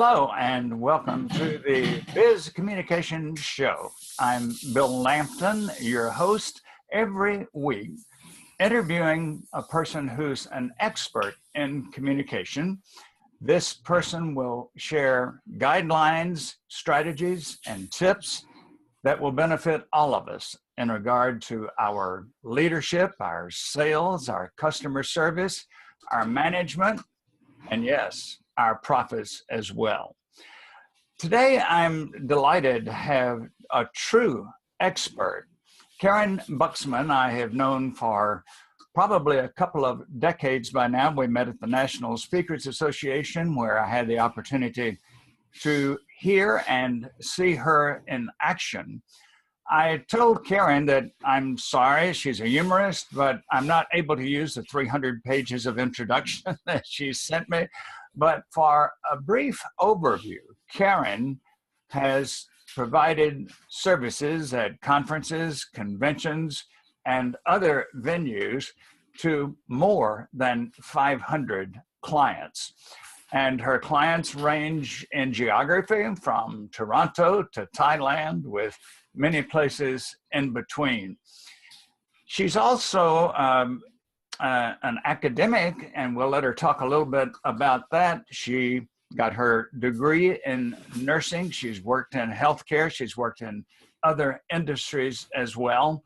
Hello and welcome to the Biz Communication Show. I'm Bill Lampton, your host, every week, interviewing a person who's an expert in communication. This person will share guidelines, strategies, and tips that will benefit all of us in regard to our leadership, our sales, our customer service, our management, and yes, our profits as well. Today, I'm delighted to have a true expert. Karyn Buxman, I have known for probably a couple of decades by now. We met at the National Speakers Association, where I had the opportunity to hear and see her in action. I told Karyn that I'm sorry, she's a humorist, but I'm not able to use the 300 pages of introduction that she sent me. But for a brief overview, Karyn has provided services at conferences, conventions, and other venues to more than 500 clients. And her clients range in geography from Toronto to Thailand, with many places in between. She's also an academic, and we'll let her talk a little bit about that. She got her degree in nursing. She's worked in healthcare. She's worked in other industries as well.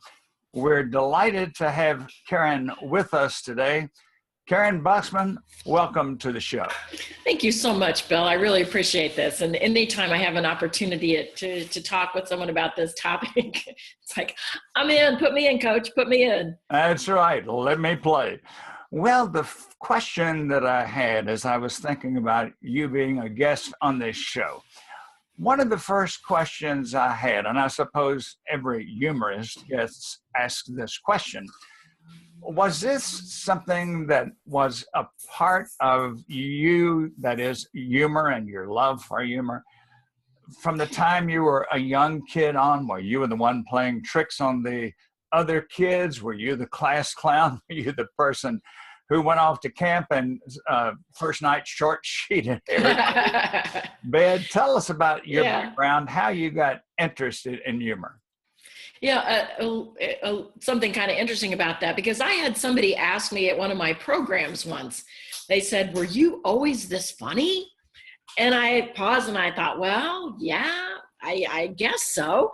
We're delighted to have Karyn with us today. Karyn Buxman, welcome to the show. Thank you so much, Bill. I really appreciate this. And anytime I have an opportunity to talk with someone about this topic, it's like, I'm in, put me in, coach, put me in. That's right, let me play. Well, the question that I had as I was thinking about you being a guest on this show, one of the first questions I had, and I suppose every humorist gets asked this question, was this something that was a part of you, that is humor and your love for humor, from the time you were a young kid on? Were you the one playing tricks on the other kids? Were you the class clown? Were you the person who went off to camp and first night short sheeted everybody bed? Tell us about your background, how you got interested in humor. Yeah, something kind of interesting about that, because I had somebody ask me at one of my programs once, they said, were you always this funny? And I paused and I thought, well, yeah, I guess so.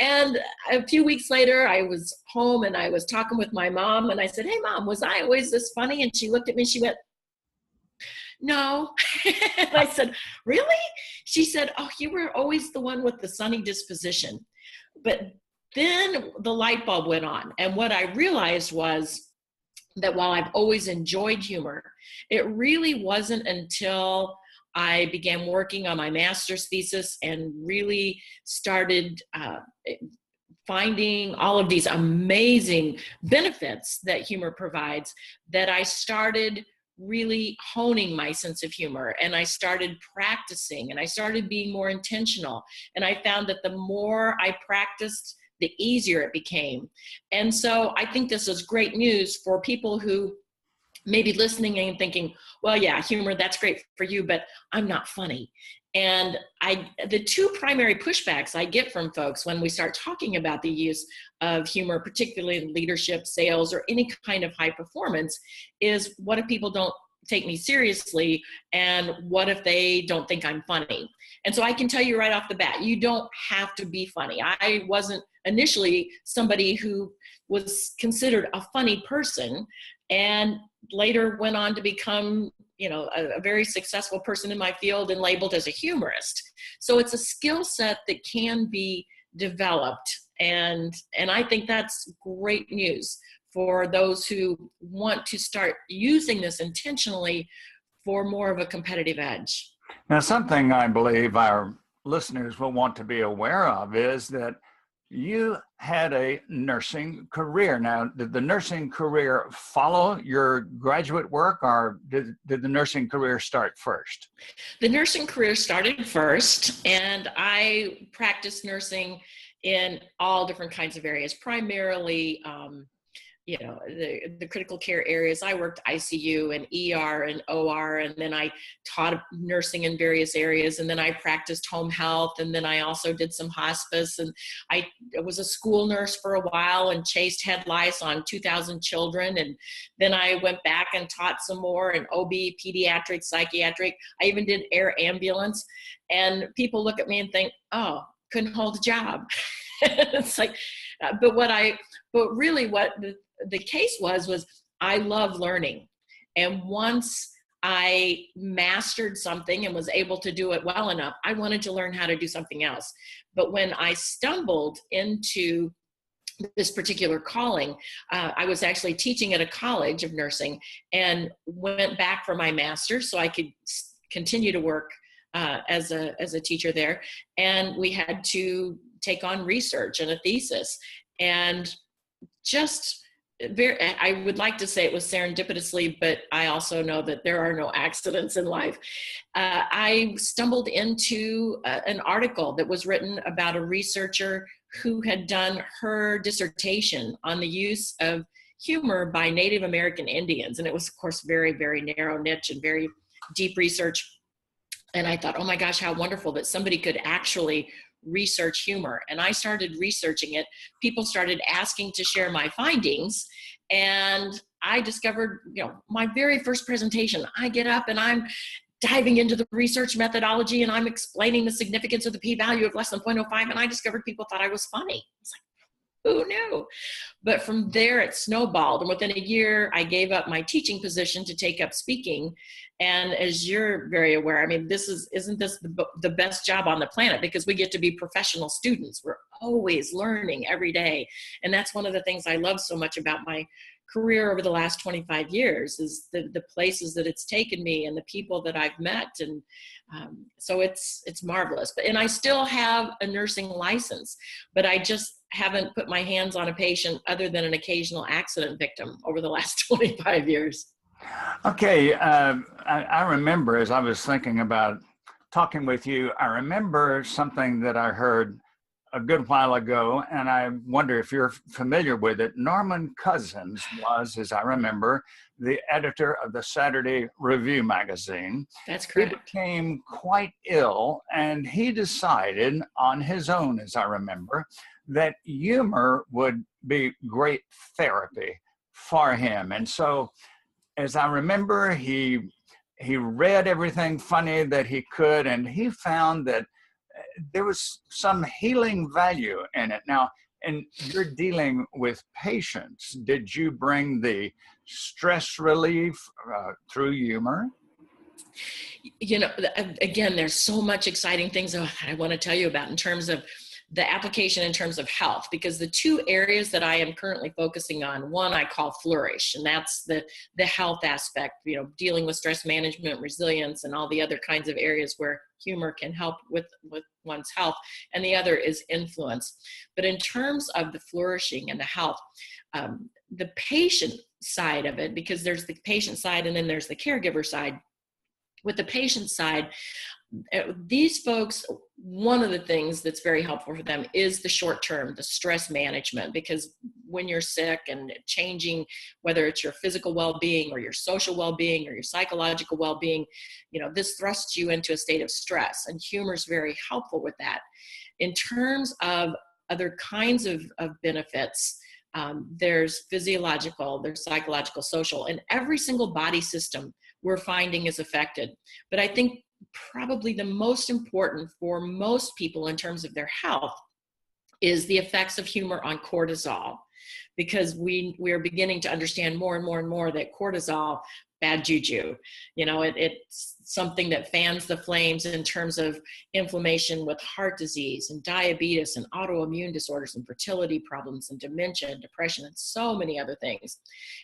And a few weeks later, I was home and I was talking with my mom and I said, hey, Mom, was I always this funny? And she looked at me and she went, no. And I said, really? She said, oh, you were always the one with the sunny disposition. But then the light bulb went on. And what I realized was that while I've always enjoyed humor, it really wasn't until I began working on my master's thesis and really started finding all of these amazing benefits that humor provides that I started really honing my sense of humor, and I started practicing and I started being more intentional. And I found that the more I practiced, the easier it became. And so I think this is great news for people who may be listening and thinking, well, yeah, humor, that's great for you, but I'm not funny. And the two primary pushbacks I get from folks when we start talking about the use of humor, particularly in leadership, sales, or any kind of high performance, is what if people don't take me seriously? And what if they don't think I'm funny? And so I can tell you right off the bat, you don't have to be funny. I wasn't initially somebody who was considered a funny person, and later went on to become, a very successful person in my field and labeled as a humorist. So it's a skill set that can be developed. And I think that's great news for those who want to start using this intentionally for more of a competitive edge. Now, something I believe our listeners will want to be aware of is that you had a nursing career. Now, did the nursing career follow your graduate work, or did the nursing career start first? The nursing career started first, and I practiced nursing in all different kinds of areas, primarily the critical care areas. I worked ICU and ER and OR, and then I taught nursing in various areas, and then I practiced home health, and then I also did some hospice, and I was a school nurse for a while and chased head lice on 2,000 children, and then I went back and taught some more in OB, pediatric, psychiatric. I even did air ambulance, and people look at me and think, oh, couldn't hold a job. It's like, but really what the case was I love learning. And once I mastered something and was able to do it well enough, I wanted to learn how to do something else. But when I stumbled into this particular calling, I was actually teaching at a college of nursing and went back for my master's so I could continue to work as a teacher there. And we had to take on research and a thesis. And I would like to say it was serendipitously, but I also know that there are no accidents in life. I stumbled into an article that was written about a researcher who had done her dissertation on the use of humor by Native American Indians. And it was, of course, very, very narrow niche and very deep research. And I thought, oh my gosh, how wonderful that somebody could actually research humor. And I started researching it. People started asking to share my findings. And I discovered, my very first presentation, I get up and I'm diving into the research methodology and I'm explaining the significance of the p-value of less than 0.05. And I discovered people thought I was funny. It's like, who knew? But from there, it snowballed. And within a year, I gave up my teaching position to take up speaking. And as you're very aware, I mean, isn't this the best job on the planet? Because we get to be professional students. We're always learning every day. And that's one of the things I love so much about my career over the last 25 years is the places that it's taken me and the people that I've met. And so it's marvelous. And I still have a nursing license, but I just haven't put my hands on a patient other than an occasional accident victim over the last 25 years. Okay. I remember as I was thinking about talking with you, I remember something that I heard a good while ago, and I wonder if you're familiar with it. Norman Cousins was, as I remember, the editor of the Saturday Review magazine. That's correct. He became quite ill, and he decided on his own, as I remember, that humor would be great therapy for him. And so, as I remember, he read everything funny that he could, and he found that there was some healing value in it. Now, and you're dealing with patients. Did you bring the stress relief through humor? Again, there's so much exciting things that I want to tell you about in terms of the application in terms of health, because the two areas that I am currently focusing on, one I call flourish, and that's the health aspect, dealing with stress management, resilience, and all the other kinds of areas where humor can help with one's health. And the other is influence. But in terms of the flourishing and the health, the patient side of it, because there's the patient side and then there's the caregiver side. With the patient side, these folks, one of the things that's very helpful for them is the short term, the stress management, because when you're sick and changing, whether it's your physical well-being or your social well-being or your psychological well-being, this thrusts you into a state of stress, and humor is very helpful with that. In terms of other kinds of benefits, there's physiological, there's psychological, social, and every single body system we're finding is affected. But I think probably the most important for most people in terms of their health is the effects of humor on cortisol, because we are beginning to understand more and more and more that cortisol, bad juju, it's something that fans the flames in terms of inflammation with heart disease and diabetes and autoimmune disorders and fertility problems and dementia and depression and so many other things.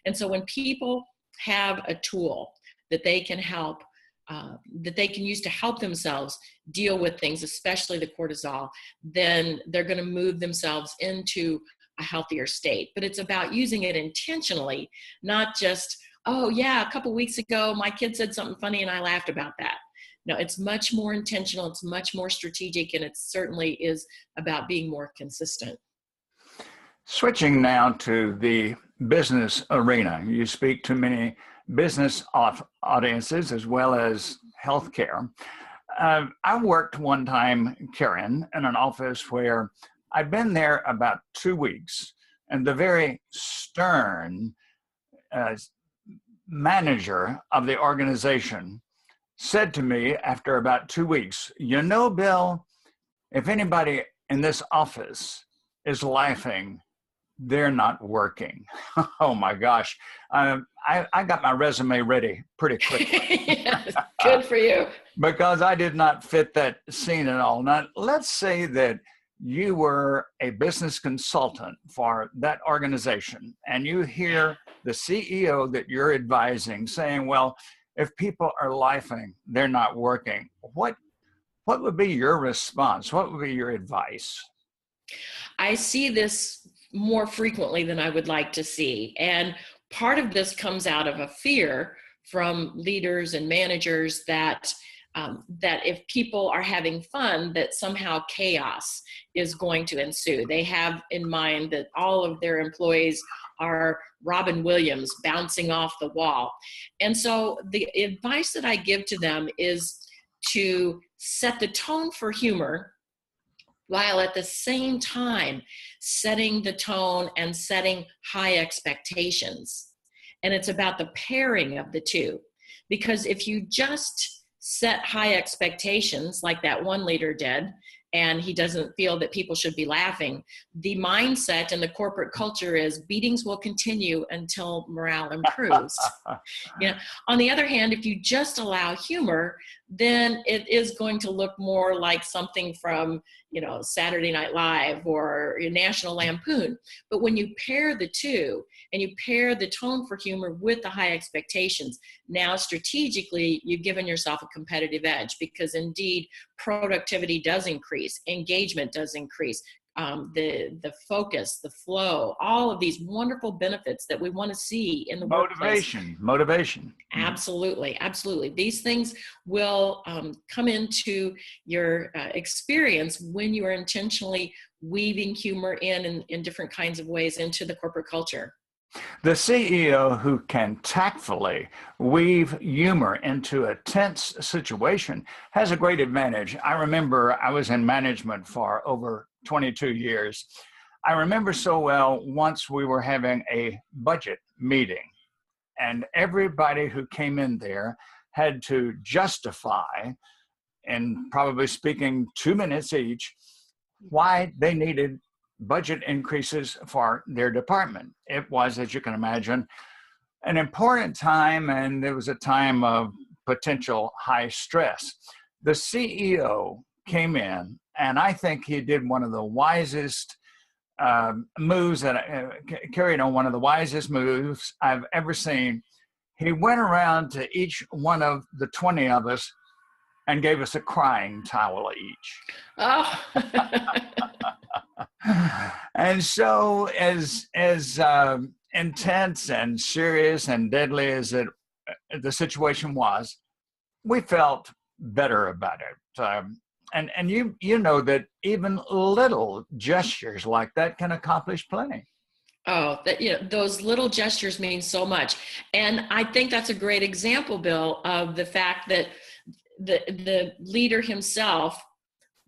And so when people have a tool that they can use to help themselves deal with things, especially the cortisol, then they're going to move themselves into a healthier state. But it's about using it intentionally, not just, oh yeah, a couple weeks ago, my kid said something funny and I laughed about that. No, it's much more intentional. It's much more strategic. And it certainly is about being more consistent. Switching now to the business arena, you speak to many business audiences as well as healthcare. I worked one time, Karyn, in an office where I'd been there about 2 weeks, and the very stern uh, manager of the organization said to me after about 2 weeks, "You know, Bill, if anybody in this office is laughing, they're not working." Oh my gosh. I got my resume ready pretty quickly. Yes, good for you. Because I did not fit that scene at all. Now, let's say that you were a business consultant for that organization and you hear the CEO that you're advising saying, well, if people are laughing, they're not working. What would be your response? What would be your advice? I see this more frequently than I would like to see. And part of this comes out of a fear from leaders and managers that that if people are having fun, that somehow chaos is going to ensue. They have in mind that all of their employees are Robin Williams bouncing off the wall. And so the advice that I give to them is to set the tone for humor while at the same time setting the tone and setting high expectations. And it's about the pairing of the two. Because if you just set high expectations like that one leader did, and he doesn't feel that people should be laughing, the mindset and the corporate culture is beatings will continue until morale improves. On the other hand, if you just allow humor, then it is going to look more like something from, Saturday Night Live or National Lampoon. But when you pair the two and you pair the tone for humor with the high expectations, now strategically you've given yourself a competitive edge, because indeed productivity does increase, engagement does increase, the focus, the flow, all of these wonderful benefits that we want to see in the workplace. Motivation. Absolutely. These things will come into your experience when you are intentionally weaving humor in different kinds of ways into the corporate culture. The CEO who can tactfully weave humor into a tense situation has a great advantage. I remember I was in management for over 22 years. I remember so well, once we were having a budget meeting, and everybody who came in there had to justify, and probably speaking 2 minutes each, why they needed budget increases for their department. It was, as you can imagine, an important time, and it was a time of potential high stress. The CEO came in, and I think he did one of the wisest moves that carried on one of the wisest moves I've ever seen. He went around to each one of the 20 of us and gave us a crying towel each. Oh. And so as intense and serious and deadly as the situation was, we felt better about it. And you know that even little gestures like that can accomplish plenty. Oh, those little gestures mean so much. And I think that's a great example, Bill, of the fact that the leader himself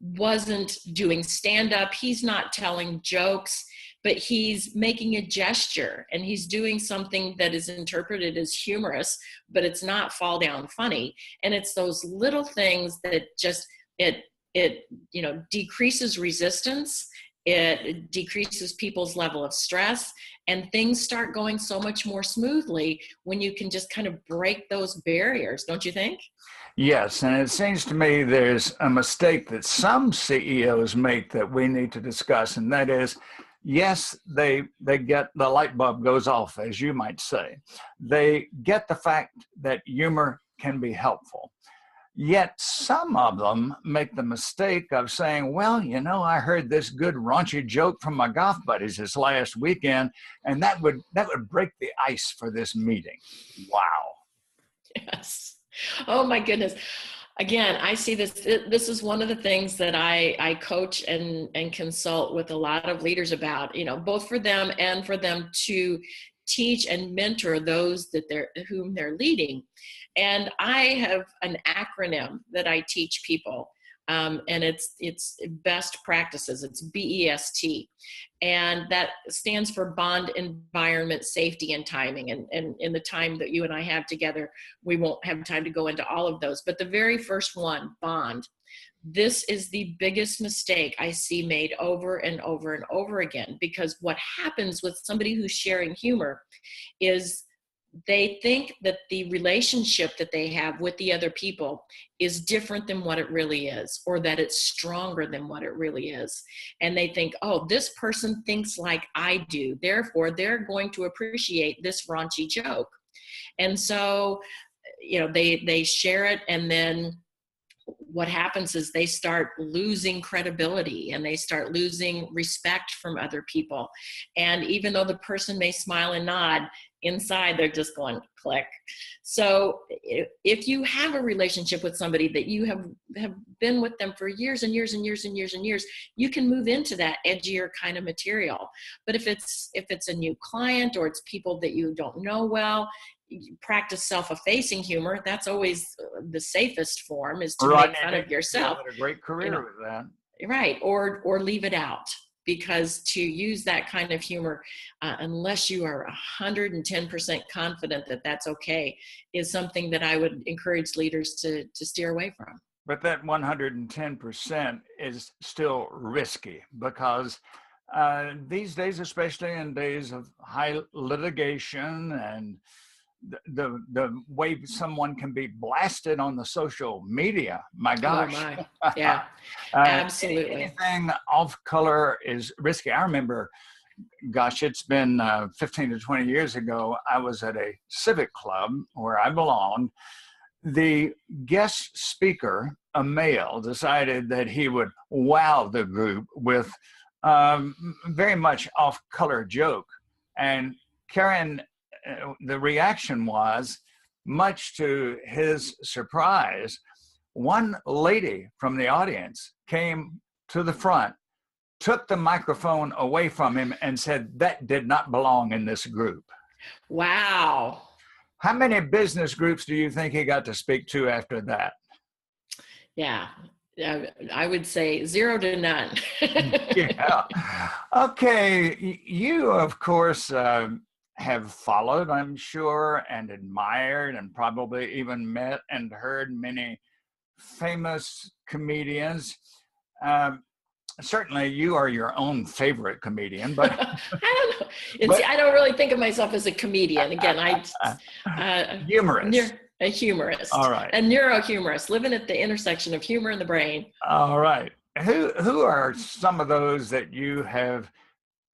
wasn't doing stand-up. He's not telling jokes, but he's making a gesture, and he's doing something that is interpreted as humorous, but it's not fall down funny. And it's those little things that just, it decreases resistance. It decreases people's level of stress, and things start going so much more smoothly when you can just kind of break those barriers, don't you think? Yes, and it seems to me there's a mistake that some CEOs make that we need to discuss, and that is, yes, they get the light bulb goes off, as you might say. They get the fact that humor can be helpful. Yet some of them make the mistake of saying, well, I heard this good raunchy joke from my golf buddies this last weekend, and that would break the ice for this meeting. Wow. Yes. Oh my goodness. Again, I see this is one of the things that I coach and consult with a lot of leaders about, both for them and for them to teach and mentor those whom they're leading. And I have an acronym that I teach people, and it's best practices. It's BEST, and that stands for bond, environment, safety, and timing. And in the time that you and I have together, we won't have time to go into all of those. But the very first one, bond. This is the biggest mistake I see made over and over and over again, because what happens with somebody who's sharing humor is they think that the relationship that they have with the other people is different than what it really is, or that it's stronger than what it really is. And they think, oh, this person thinks like I do, therefore they're going to appreciate this raunchy joke. And so, they share it, and then what happens is they start losing credibility and they start losing respect from other people. And even though the person may smile and nod, inside they're just going click. So if you have a relationship with somebody that you have been with them for years and years and years and years and years, you can move into that edgier kind of material. But if it's a new client, or it's people that you don't know well, practice self-effacing humor. That's always the safest form, is to make fun of yourself. You had a great career with that. Right. Or leave it out, because to use that kind of humor, unless you are 110% confident that that's okay, is something that I would encourage leaders to steer away from. But that 110% is still risky, because these days, especially in days of high litigation and the way someone can be blasted on the social media, my gosh. Oh my. Yeah, absolutely. Anything off color is risky. I remember, gosh, it's been 15 to 20 years ago, I was at a civic club where I belonged. The guest speaker, a male, decided that he would wow the group with very much off-color joke. And Karyn, the reaction was, much to his surprise, one lady from the audience came to the front, took the microphone away from him, and said, "That did not belong in this group." Wow. How many business groups do you think he got to speak to after that? Yeah, I would say 0 to none. Yeah. Okay. You, of course, have followed, I'm sure, and admired, and probably even met and heard many famous comedians. Certainly you are your own favorite comedian, but I don't know. I don't really think of myself as a comedian. Again, humorist. A humorist. All right. A neurohumorist, living at the intersection of humor and the brain. All right. Who are some of those that you have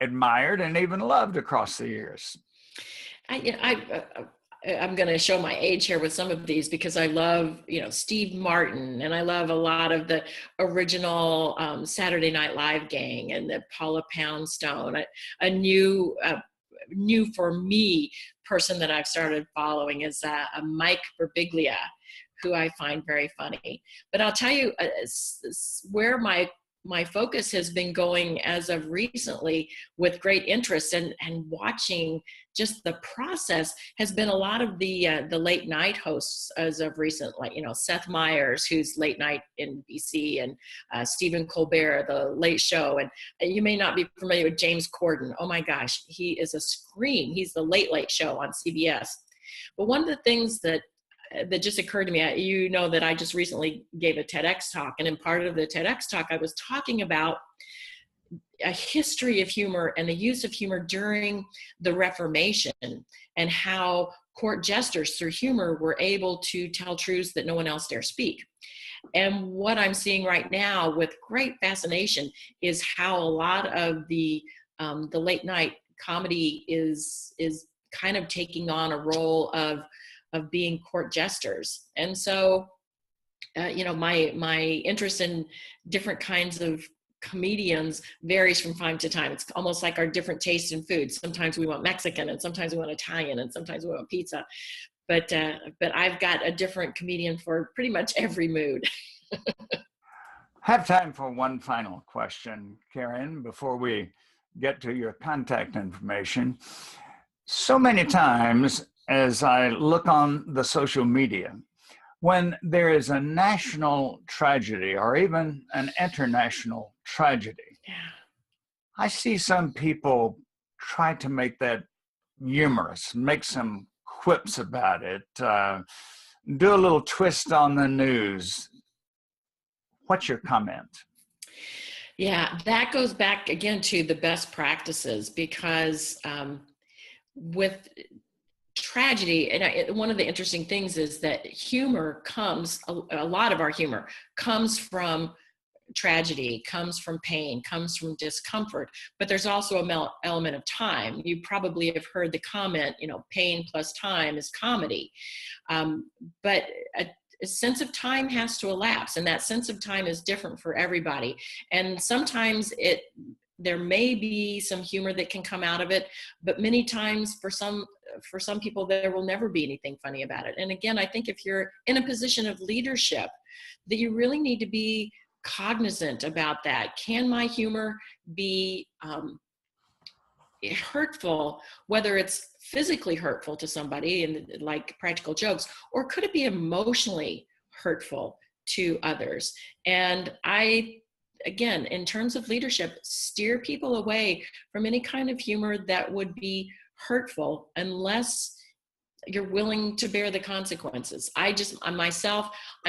admired and even loved across the years? I'm going to show my age here with some of these, because I love, Steve Martin, and I love a lot of the original Saturday Night Live gang, and the Paula Poundstone. A new for me person that I've started following is a Mike Birbiglia, who I find very funny. But I'll tell you where my focus has been going as of recently, with great interest and watching just the process, has been a lot of the late night hosts as of recent, like, Seth Meyers, who's late night in BC, and Stephen Colbert, the Late Show. And you may not be familiar with James Corden. Oh my gosh, he is a scream. He's the Late Show on CBS. But one of the things that just occurred to me, that I just recently gave a TEDx talk, and in part of the TEDx talk, I was talking about a history of humor and the use of humor during the Reformation, and how court jesters through humor were able to tell truths that no one else dare speak. And what I'm seeing right now with great fascination is how a lot of the late night comedy is kind of taking on a role of being court jesters. And so, my interest in different kinds of comedians varies from time to time. It's almost like our different tastes in food. Sometimes we want Mexican, and sometimes we want Italian, and sometimes we want pizza. but I've got a different comedian for pretty much every mood. Have time for one final question, Karyn, before we get to your contact information. So many times as I look on the social media, when there is a national tragedy or even an international tragedy, I see some people try to make that humorous, make some quips about it, do a little twist on the news. What's your comment? Yeah, that goes back again to the best practices, because with tragedy, and one of the interesting things is that humor comes, a lot of our humor comes from tragedy, comes from pain, comes from discomfort, but there's also an element of time. You probably have heard the comment, pain plus time is comedy. But a sense of time has to elapse, and that sense of time is different for everybody. And sometimes there may be some humor that can come out of it, but many times for some people, there will never be anything funny about it. And again, I think if you're in a position of leadership, that you really need to be cognizant about that. Can my humor be hurtful, whether it's physically hurtful to somebody and like practical jokes, or could it be emotionally hurtful to others? And again, in terms of leadership, steer people away from any kind of humor that would be hurtful unless you're willing to bear the consequences. I'm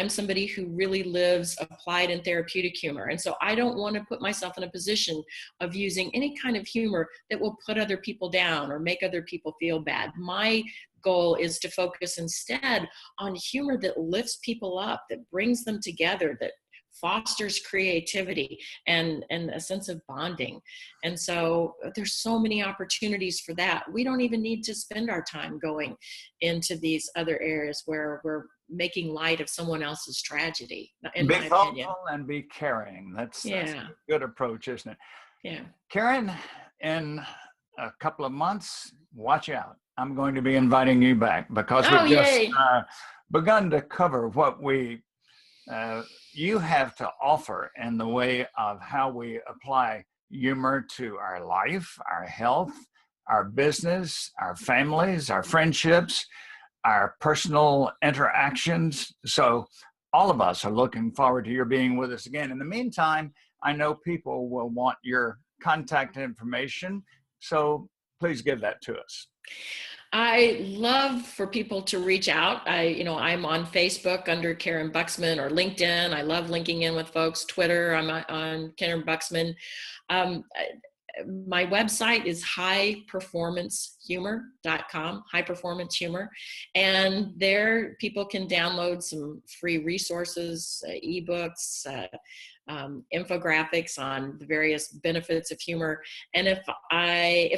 somebody who really lives applied and therapeutic humor. And so I don't want to put myself in a position of using any kind of humor that will put other people down or make other people feel bad. My goal is to focus instead on humor that lifts people up, that brings them together, that fosters creativity and a sense of bonding. And so there's so many opportunities for that. We don't even need to spend our time going into these other areas where we're making light of someone else's tragedy, in my opinion. Be thoughtful and be caring. That's a good approach, isn't it? Yeah. Karyn, in a couple of months, watch out. I'm going to be inviting you back because we've just begun to cover what you have to offer in the way of how we apply humor to our life, our health, our business, our families, our friendships, our personal interactions. So all of us are looking forward to your being with us again. In the meantime, I know people will want your contact information, so please give that to us. I love for people to reach out. I'm on Facebook under Karyn Buxman, or LinkedIn. I love linking in with folks. Twitter, I'm on Karyn Buxman. My website is highperformancehumor.com, High Performance Humor. And there people can download some free resources, ebooks, infographics on the various benefits of humor. And if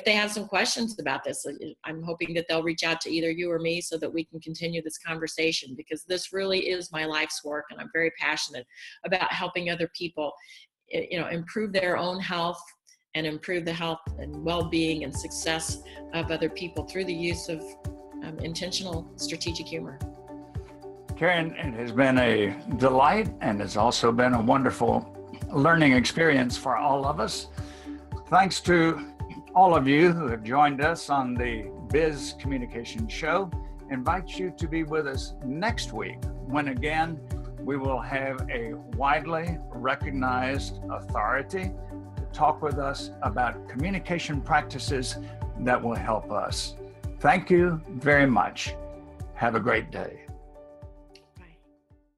they have some questions about this, I'm hoping that they'll reach out to either you or me so that we can continue this conversation, because this really is my life's work. And I'm very passionate about helping other people, improve their own health and improve the health and well-being and success of other people through the use of intentional strategic humor. Karyn, it has been a delight, and it's also been a wonderful learning experience for all of us. Thanks to all of you who have joined us on the Biz Communication Show. I invite you to be with us next week, when again we will have a widely recognized authority to talk with us about communication practices that will help us. Thank you very much. Have a great day.